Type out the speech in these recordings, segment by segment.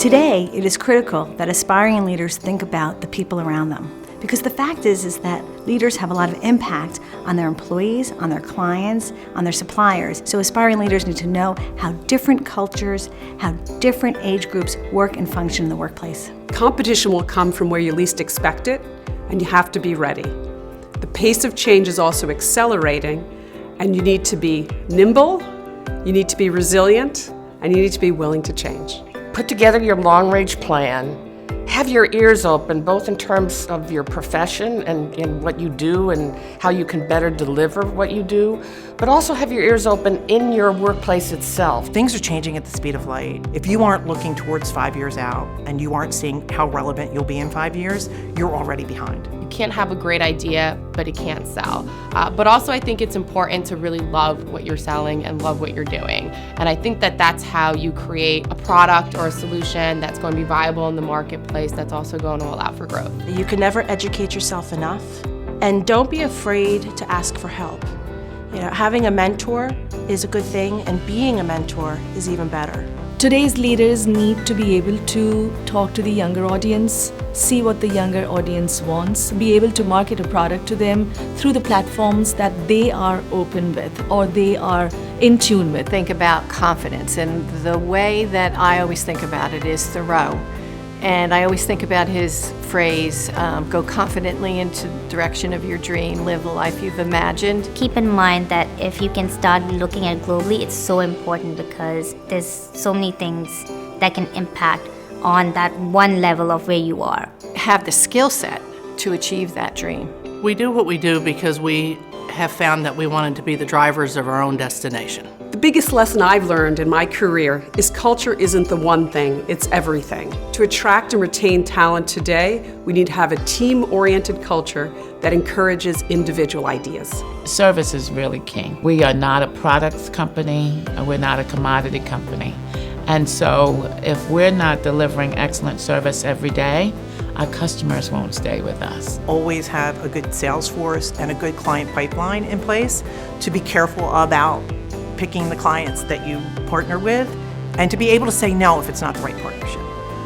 Today, it is critical that aspiring leaders think about the people around them. Because the fact is that leaders have a lot of impact on their employees, on their clients, on their suppliers. So aspiring leaders need to know how different cultures, how different age groups work and function in the workplace. Competition will come from where you least expect it, and you have to be ready. The pace of change is also accelerating, and you need to be nimble, you need to be resilient, and you need to be willing to change. Put together your long-range plan. Have your ears open, both in terms of your profession and what you do and how you can better deliver what you do, but also have your ears open in your workplace itself. Things are changing at the speed of light. If you aren't looking towards 5 years out and you aren't seeing how relevant you'll be in 5 years, you're already behind. You can't have a great idea, but it can't sell. But also I think it's important to really love what you're selling and love what you're doing. And I think that that's how you create a product or a solution that's going to be viable in the marketplace, that's also going to allow for growth. You can never educate yourself enough, and don't be afraid to ask for help. You know, having a mentor is a good thing, and being a mentor is even better. Today's leaders need to be able to talk to the younger audience, see what the younger audience wants, be able to market a product to them through the platforms that they are open with or they are in tune with. Think about confidence, and the way that I always think about it is Thoreau. And I always think about his phrase, go confidently into the direction of your dream, live the life you've imagined. Keep in mind that if you can start looking at globally, it's so important because there's so many things that can impact on that one level of where you are. Have the skill set to achieve that dream. We do what we do because we have found that we wanted to be the drivers of our own destination. The biggest lesson I've learned in my career is culture isn't the one thing, it's everything. To attract and retain talent today, we need to have a team-oriented culture that encourages individual ideas. Service is really king. We are not a products company, we're not a commodity company. And so if we're not delivering excellent service every day, our customers won't stay with us. Always have a good sales force and a good client pipeline in place to be careful about picking the clients that you partner with and to be able to say no if it's not the right partnership.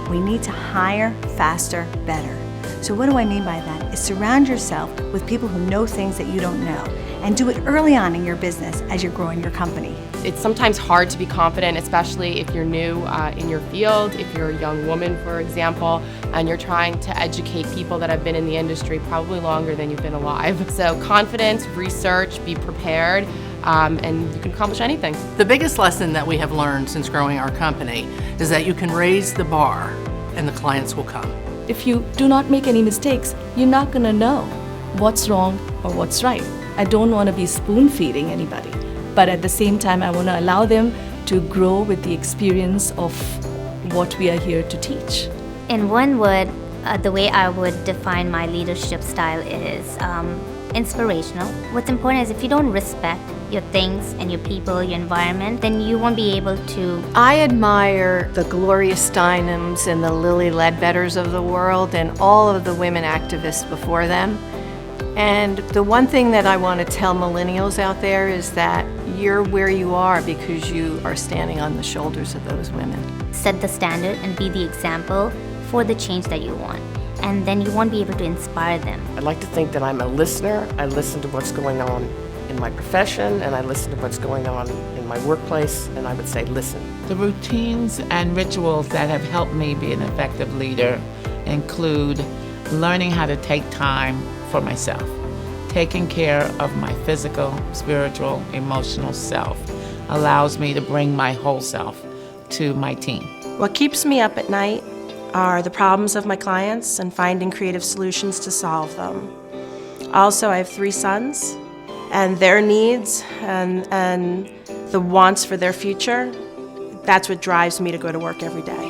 We need to hire faster, better. So what do I mean by that? Is surround yourself with people who know things that you don't know, and do it early on in your business as you're growing your company. It's sometimes hard to be confident, especially if you're new in your field, if you're a young woman, for example, and you're trying to educate people that have been in the industry probably longer than you've been alive. So confidence, research, be prepared, and you can accomplish anything. The biggest lesson that we have learned since growing our company is that you can raise the bar and the clients will come. If you do not make any mistakes, you're not going to know what's wrong or what's right. I don't want to be spoon-feeding anybody, but at the same time, I want to allow them to grow with the experience of what we are here to teach. In one word, the way I would define my leadership style is inspirational. What's important is if you don't respect your things and your people, your environment, then you won't be able to. I admire the Gloria Steinems and the Lily Ledbetters of the world and all of the women activists before them. And the one thing that I want to tell millennials out there is that you're where you are because you are standing on the shoulders of those women. Set the standard and be the example for the change that you want. And then you won't be able to inspire them. I'd like to think that I'm a listener. I listen to what's going on in my profession, and I listen to what's going on in my workplace, and I would say listen. The routines and rituals that have helped me be an effective leader include learning how to take time for myself, taking care of my physical, spiritual, emotional self allows me to bring my whole self to my team. What keeps me up at night are the problems of my clients and finding creative solutions to solve them. Also, I have 3 sons, and their needs and the wants for their future, that's what drives me to go to work every day.